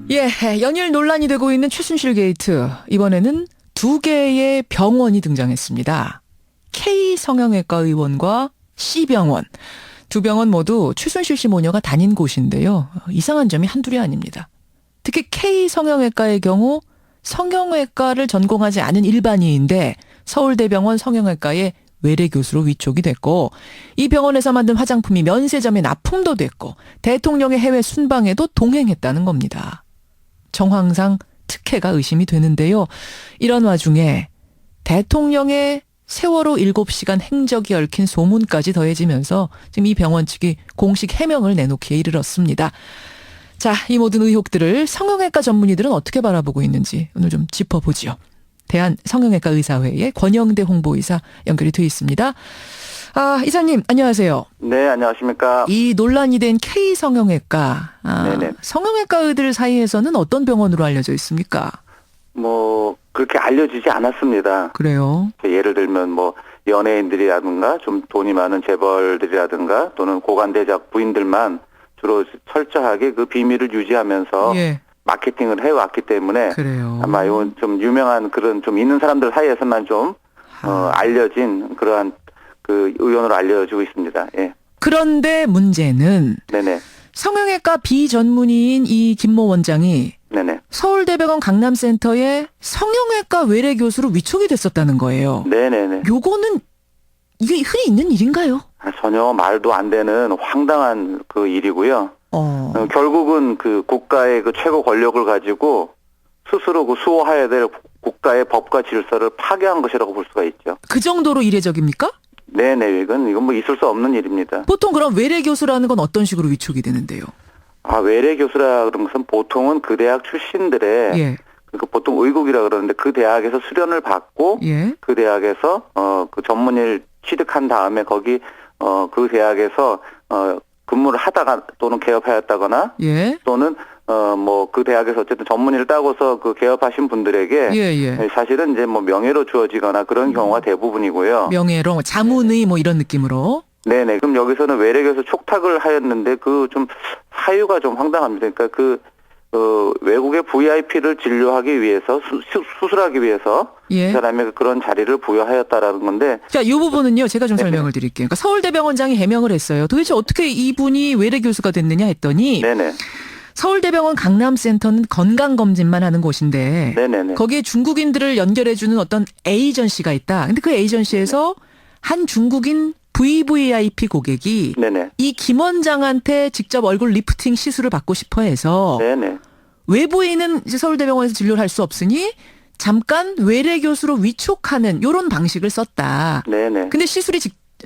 예, 연일 논란이 되고 있는 최순실 게이트. 이번에는 두 개의 병원이 등장했습니다. K 성형외과 의원과 C 병원. 두 병원 모두 최순실 씨 모녀가 다닌 곳인데요. 이상한 점이 한둘이 아닙니다. 특히 K 성형외과의 경우 성형외과를 전공하지 않은 일반인인데 서울대병원 성형외과의 외래 교수로 위촉이 됐고, 이 병원에서 만든 화장품이 면세점에 납품도 됐고 대통령의 해외 순방에도 동행했다는 겁니다. 정황상 특혜가 의심이 되는데요. 이런 와중에 대통령의 세월호 7시간 행적이 얽힌 소문까지 더해지면서 지금 이 병원 측이 공식 해명을 내놓기에 이르렀습니다. 자, 이 모든 의혹들을 성형외과 전문의들은 어떻게 바라보고 있는지 오늘 좀 짚어보죠. 대한성형외과 의사회의 권영대 홍보이사 연결이 돼 있습니다. 아, 이사님 안녕하세요. 네, 안녕하십니까. 이 논란이 된 K 성형외과, 네네. 성형외과의들 사이에서는 어떤 병원으로 알려져 있습니까? 그렇게 알려지지 않았습니다. 그래요. 예를 들면 연예인들이라든가 좀 돈이 많은 재벌들이라든가 또는 고관대작 부인들만 주로 철저하게 그 비밀을 유지하면서 예. 마케팅을 해왔기 때문에 그래요. 아마 이건 좀 유명한 그런 좀 있는 사람들 사이에서만 좀 알려진 그러한 그 의원으로 알려지고 있습니다. 예. 그런데 문제는 네네. 성형외과 비전문의인 이 김모 원장이 네네. 서울대병원 강남센터에 성형외과 외래 교수로 위촉이 됐었다는 거예요. 네네네. 요거는 이게 흔히 있는 일인가요? 전혀 말도 안 되는 황당한 그 일이고요. 결국은 그 국가의 그 최고 권력을 가지고 스스로 그 수호해야 될 국가의 법과 질서를 파괴한 것이라고 볼 수가 있죠. 그 정도로 이례적입니까? 네네, 이건 있을 수 없는 일입니다. 보통 그럼 외래 교수라는 건 어떤 식으로 위촉이 되는데요? 외래 교수라 그런 것은 보통은 그 대학 출신들의 예. 그 보통 의국이라 그러는데 그 대학에서 수련을 받고 예. 그 대학에서 그 전문의를 취득한 다음에 거기 그 대학에서 근무를 하다가 또는 개업하였다거나 예. 또는 그 대학에서 어쨌든 전문의를 따고서 그 개업하신 분들에게 예. 사실은 이제 명예로 주어지거나 그런 경우가 대부분이고요. 명예로 자문의 뭐 이런 느낌으로. 네네. 그럼 여기서는 외래 교수 촉탁을 하였는데 그 좀 사유가 좀 황당합니다. 그러니까 외국의 VIP를 진료하기 위해서 수술하기 위해서 예. 그 사람에게 그런 자리를 부여하였다라는 건데. 자, 이 부분은요. 제가 좀 설명을 드릴게요. 그러니까 서울대병원장이 해명을 했어요. 도대체 어떻게 이분이 외래 교수가 됐느냐 했더니 네네. 서울대병원 강남센터는 건강검진만 하는 곳인데 네네네. 거기에 중국인들을 연결해주는 어떤 에이전시가 있다. 근데 그 에이전시에서 한 중국인 VVIP 고객이 네네. 이 김 원장한테 직접 얼굴 리프팅 시술을 받고 싶어 해서 네네. 외부인은 이제 서울대병원에서 진료를 할 수 없으니 잠깐 외래 교수로 위촉하는 이런 방식을 썼다. 네네. 근데 시술이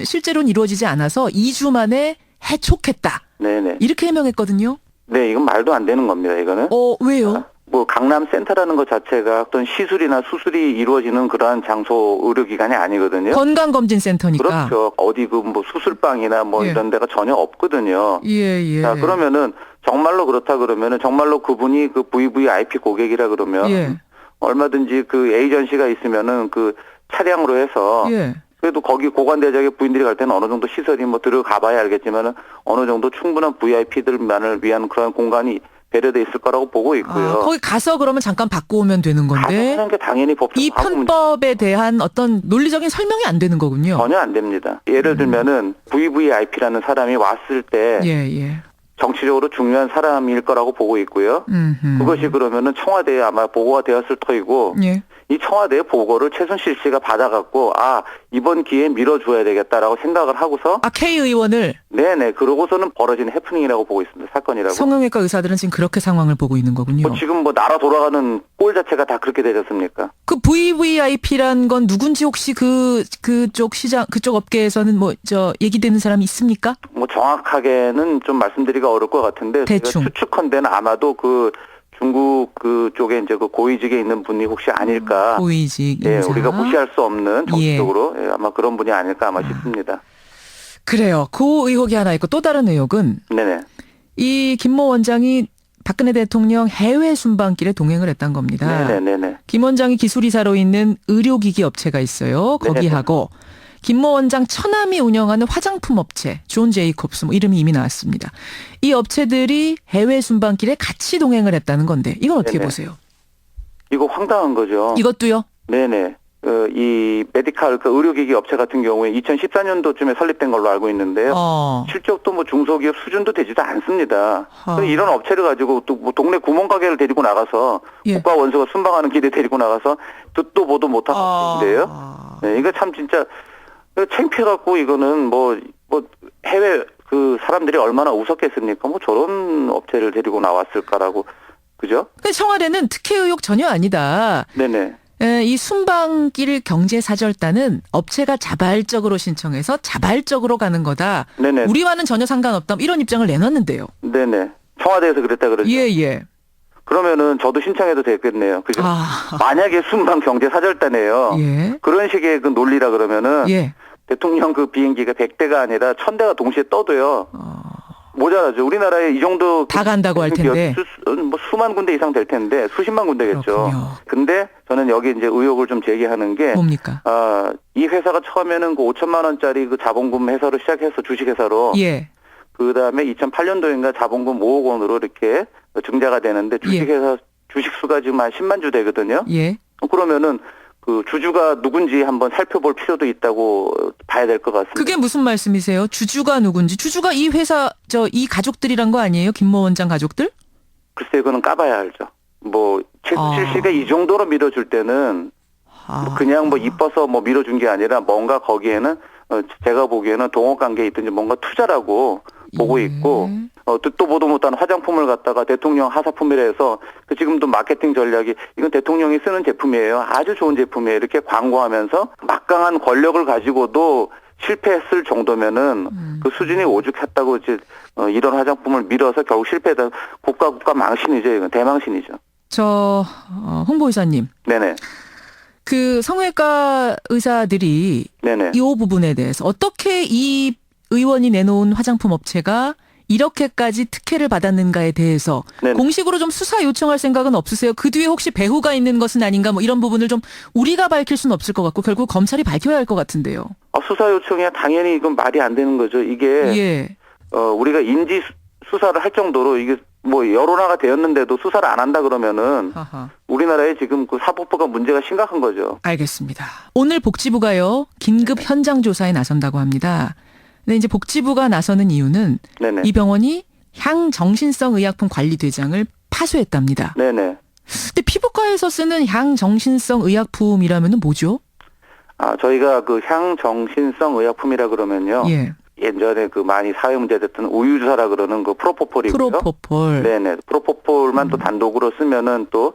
실제로는 이루어지지 않아서 2주 만에 해촉했다. 네네. 이렇게 해명했거든요. 네, 이건 말도 안 되는 겁니다, 이거는. 왜요? 강남센터라는 것 자체가 어떤 시술이나 수술이 이루어지는 그러한 장소 의료기관이 아니거든요. 건강검진센터니까. 그렇죠. 어디 수술방이나 예. 이런 데가 전혀 없거든요. 예. 자, 그러면은 정말로 그렇다 그러면은 정말로 그분이 그 VVIP 고객이라 그러면 예. 얼마든지 그 에이전시가 있으면은 그 차량으로 해서 예. 그래도 거기 고관대작의 부인들이 갈 때는 어느 정도 시설이 들어가 봐야 알겠지만은 어느 정도 충분한 VIP들만을 위한 그런 공간이 배려돼 있을 거라고 보고 있고요. 거기 가서 그러면 잠깐 받고 오면 되는 건데 하는 게 당연히 이 편법에 대한 어떤 논리적인 설명이 안 되는 거군요. 전혀 안 됩니다. 예를 들면은 VVIP라는 사람이 왔을 때 예. 정치적으로 중요한 사람일 거라고 보고 있고요. 그것이 그러면은 청와대에 아마 보고가 되었을 터이고 예. 이 청와대 보고를 최순실 씨가 받아갖고 이번 기회에 밀어줘야 되겠다라고 생각을 하고서 K 의원을 네네 그러고서는 벌어진 해프닝이라고 보고 있습니다. 사건이라고. 성형외과 의사들은 지금 그렇게 상황을 보고 있는 거군요. 지금 나라 돌아가는 꼴 자체가 다 그렇게 되졌습니까? 그 VVIP란 건 누군지 혹시 그쪽 시장 그쪽 업계에서는 얘기되는 사람이 있습니까? 정확하게는 좀 말씀드리기가 어려울 것 같은데 대충 제가 추측컨대는 아마도 그 중국 그쪽에 이제 그 고위직에 있는 분이 혹시 아닐까. 고위직 예, 인사. 우리가 무시할 수 없는 정치적으로 아마 그런 분이 아닐까 싶습니다. 그래요. 그 의혹이 하나 있고 또 다른 의혹은 네네. 이 김모 원장이 박근혜 대통령 해외 순방길에 동행을 했던 겁니다. 네네네. 김 원장이 기술이사로 있는 의료기기 업체가 있어요. 거기하고 김모 원장 처남이 운영하는 화장품 업체 존 제이콥스 뭐 이름이 이미 나왔습니다. 이 업체들이 해외 순방길에 같이 동행을 했다는 건데 이건 어떻게 네네. 보세요? 이거 황당한 거죠. 이것도요? 네네. 이 메디칼 의료기기 업체 같은 경우에 2014년도쯤에 설립된 걸로 알고 있는데요. 실적도 뭐 중소기업 수준도 되지도 않습니다. 이런 업체를 가지고 또 뭐 동네 구멍가게를 데리고 나가서 국가 원수가 순방하는 길에 데리고 나가서 듣도 보도 못한 업체인데요. 네, 이거 참 진짜 창피해갖고 이거는 뭐 해외 그 사람들이 얼마나 웃었겠습니까? 뭐 저런 업체를 데리고 나왔을까라고 그죠? 청와대는 특혜 의혹 전혀 아니다. 네네. 이 순방길 경제사절단은 업체가 자발적으로 신청해서 자발적으로 가는 거다. 네네. 우리와는 전혀 상관없다. 이런 입장을 내놨는데요. 네네. 청와대에서 그랬다 그러죠. 예. 그러면은 저도 신청해도 되겠네요. 그죠? 만약에 순방 경제사절단이에요. 예. 그런 식의 그 논리라 그러면은 예. 대통령 그 비행기가 100대가 아니라 1000대가 동시에 떠도요. 모자라죠. 우리나라에 이 정도 다 간다고 할 텐데. 뭐 수만 군데 이상 될 텐데 수십만 군데겠죠. 그렇군요. 근데 저는 여기 이제 의혹을 좀 제기하는 게 뭡니까? 이 회사가 처음에는 그 5천만 원짜리 그 자본금 회사로 시작해서 주식회사로 예. 그다음에 2008년도인가 자본금 5억 원으로 이렇게 증자가 되는데 주식회사 주식 수가 지금 한 10만 주 되거든요. 예. 그러면은 그 주주가 누군지 한번 살펴볼 필요도 있다고 봐야 될 것 같습니다. 그게 무슨 말씀이세요? 주주가 누군지. 주주가 이 회사 이 가족들이란 거 아니에요? 김모 원장 가족들? 글쎄 그거는 까봐야 알죠. 뭐 최순실 씨가 이 정도로 밀어줄 때는 뭐 그냥 뭐 이뻐서 뭐 밀어준 게 아니라 뭔가 거기에는 제가 보기에는 동업관계에 있든지 뭔가 투자라고 보고 있고 듣도 보도 못한 화장품을 갖다가 대통령 하사품이라 해서 그 지금도 마케팅 전략이 이건 대통령이 쓰는 제품이에요. 아주 좋은 제품이에요. 이렇게 광고하면서 막강한 권력을 가지고도 실패했을 정도면은 그 수준이 오죽했다고 이제 이런 화장품을 밀어서 결국 실패다 국가 망신이죠. 이건 대망신이죠. 홍보이사님. 네네. 그 성형외과 의사들이 네네. 이 부분에 대해서 어떻게 이 의원이 내놓은 화장품 업체가 이렇게까지 특혜를 받았는가에 대해서 네네. 공식으로 좀 수사 요청할 생각은 없으세요? 그 뒤에 혹시 배후가 있는 것은 아닌가 뭐 이런 부분을 좀 우리가 밝힐 수는 없을 것 같고 결국 검찰이 밝혀야 할 것 같은데요. 수사 요청이야 당연히 이건 말이 안 되는 거죠. 이게 우리가 인지 수사를 할 정도로 이게 뭐 여론화가 되었는데도 수사를 안 한다 그러면은 우리나라에 지금 그 사법부가 문제가 심각한 거죠. 알겠습니다. 오늘 복지부가요 긴급 현장 조사에 나선다고 합니다. 근데 이제 복지부가 나서는 이유는 네네. 이 병원이 향정신성 의약품 관리대장을 파쇄했답니다. 네네. 근데 피부과에서 쓰는 향정신성 의약품이라면은 뭐죠? 저희가 그 향정신성 의약품이라 그러면요. 예전에 그 많이 사회 문제됐던 우유주사라 그러는 그 프로포폴이고요. 프로포폴. 네네. 프로포폴만 또 단독으로 쓰면은 또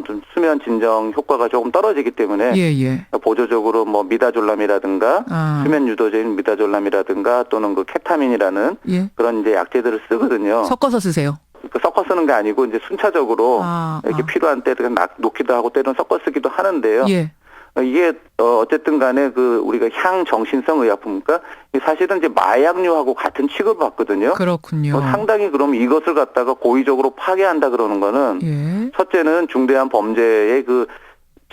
좀 수면 진정 효과가 조금 떨어지기 때문에 보조적으로 뭐 미다졸람이라든가 수면 유도제인 미다졸람이라든가 또는 그 케타민이라는 그런 이제 약제들을 쓰거든요. 섞어서 쓰세요. 섞어 쓰는 게 아니고 이제 순차적으로 이렇게 필요한 때 놓기도 하고 때로는 섞어 쓰기도 하는데요. 이게 어쨌든 간에 그 우리가 향정신성 의약품이니까 사실은 이제 마약류하고 같은 취급을 받거든요. 그렇군요. 상당히 그럼 이것을 갖다가 고의적으로 파괴한다 그러는 거는 첫째는 중대한 범죄의 그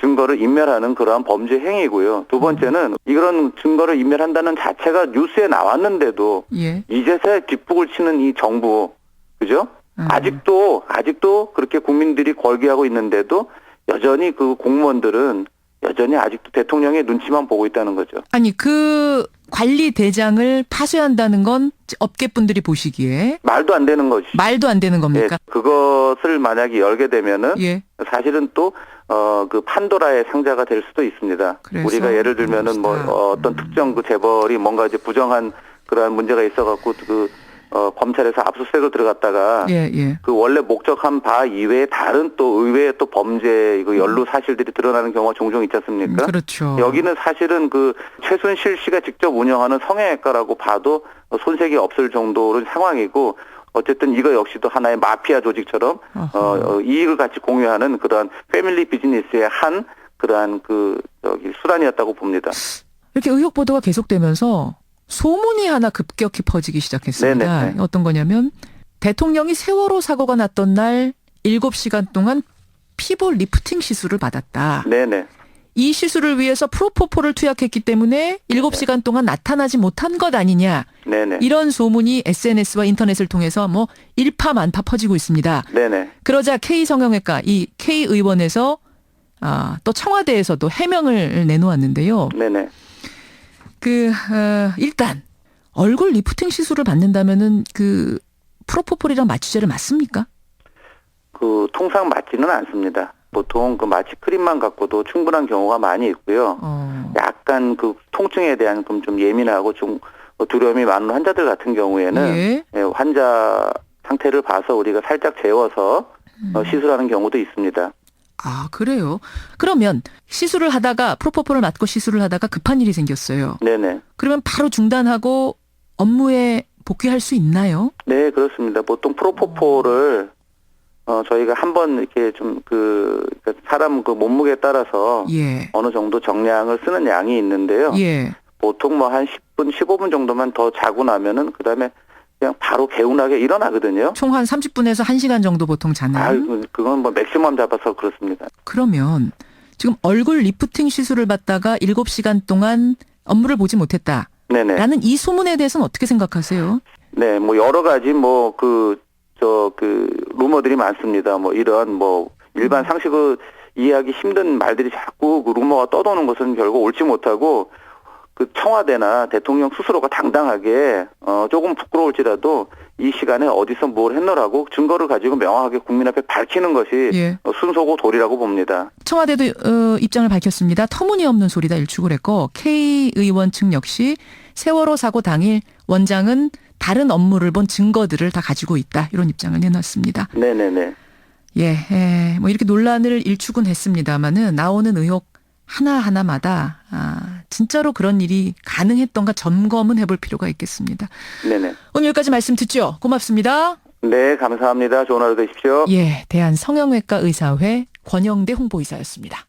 증거를 인멸하는 그러한 범죄 행위고요. 두 번째는 이런 증거를 인멸한다는 자체가 뉴스에 나왔는데도 이제서야 뒷북을 치는 이 정부, 그죠? 아직도 그렇게 국민들이 걸기하고 있는데도 여전히 그 공무원들은 여전히 아직도 대통령의 눈치만 보고 있다는 거죠. 아니 그 관리대장을 파쇄한다는 건 업계분들이 보시기에 말도 안 되는 것이죠. 말도 안 되는 겁니까? 그것을 만약에 열게 되면은 사실은 또 그 판도라의 상자가 될 수도 있습니다. 우리가 예를 들면은 뭐 어떤 특정 그 재벌이 뭔가 이제 부정한 그러한 문제가 있어갖고 검찰에서 압수수색을 들어갔다가 그 원래 목적한 바 이외에 다른 또 의외의 또 범죄 이거 연루 사실들이 드러나는 경우가 종종 있지 않습니까? 그렇죠. 여기는 사실은 그 최순실 씨가 직접 운영하는 성형외과라고 봐도 손색이 없을 정도로 상황이고 어쨌든 이거 역시도 하나의 마피아 조직처럼 이익을 같이 공유하는 그러한 패밀리 비즈니스의 한 그러한 수단이었다고 봅니다. 이렇게 의혹 보도가 계속되면서 소문이 하나 급격히 퍼지기 시작했습니다. 네네. 어떤 거냐면 대통령이 세월호 사고가 났던 날 7시간 동안 피부 리프팅 시술을 받았다. 네네. 이 시술을 위해서 프로포폴을 투약했기 때문에 7시간 동안 나타나지 못한 것 아니냐. 네네. 이런 소문이 SNS와 인터넷을 통해서 뭐 일파만파 퍼지고 있습니다. 네네. 그러자 K 성형외과 이 K 의원에서 또 청와대에서도 해명을 내놓았는데요. 네네. 일단 얼굴 리프팅 시술을 받는다면은 프로포폴이랑 마취제를 맞습니까? 통상 맞지는 않습니다. 보통 마취 크림만 갖고도 충분한 경우가 많이 있고요. 약간 통증에 대한 좀 예민하고 좀 두려움이 많은 환자들 같은 경우에는 예. 환자 상태를 봐서 우리가 살짝 재워서 시술하는 경우도 있습니다. 아, 그래요? 그러면 시술을 하다가 프로포폴을 맞고 시술을 하다가 급한 일이 생겼어요. 네네. 그러면 바로 중단하고 업무에 복귀할 수 있나요? 네, 그렇습니다. 보통 프로포폴을 저희가 한번 이렇게 좀 사람 몸무게에 따라서 예. 어느 정도 정량을 쓰는 양이 있는데요. 예. 보통 한 10분, 15분 정도만 더 자고 나면은 그다음에 그냥 바로 개운하게 일어나거든요. 총 한 30분에서 1시간 정도 보통 자는. 그건 맥시멈 잡아서 그렇습니다. 그러면 지금 얼굴 리프팅 시술을 받다가 7시간 동안 업무를 보지 못했다. 네네. 라는 이 소문에 대해서는 어떻게 생각하세요? 네, 여러 가지 루머들이 많습니다. 이런 일반 상식을 이해하기 힘든 말들이 자꾸 루머가 떠도는 것은 결국 옳지 못하고 청와대나 대통령 스스로가 당당하게 조금 부끄러울지라도 이 시간에 어디서 뭘 했노라고 증거를 가지고 명확하게 국민 앞에 밝히는 것이 예. 순서고 도리라고 봅니다. 청와대도 입장을 밝혔습니다. 터무니없는 소리다 일축을 했고 K 의원 측 역시 세월호 사고 당일 원장은 다른 업무를 본 증거들을 다 가지고 있다. 이런 입장을 내놨습니다. 네네네. 예, 이렇게 논란을 일축은 했습니다마는 나오는 의혹 하나하나마다 진짜로 그런 일이 가능했던가 점검은 해볼 필요가 있겠습니다. 네네. 오늘 여기까지 말씀 듣죠. 고맙습니다. 네, 감사합니다. 좋은 하루 되십시오. 예, 대한성형외과 의사회 권영대 홍보이사였습니다.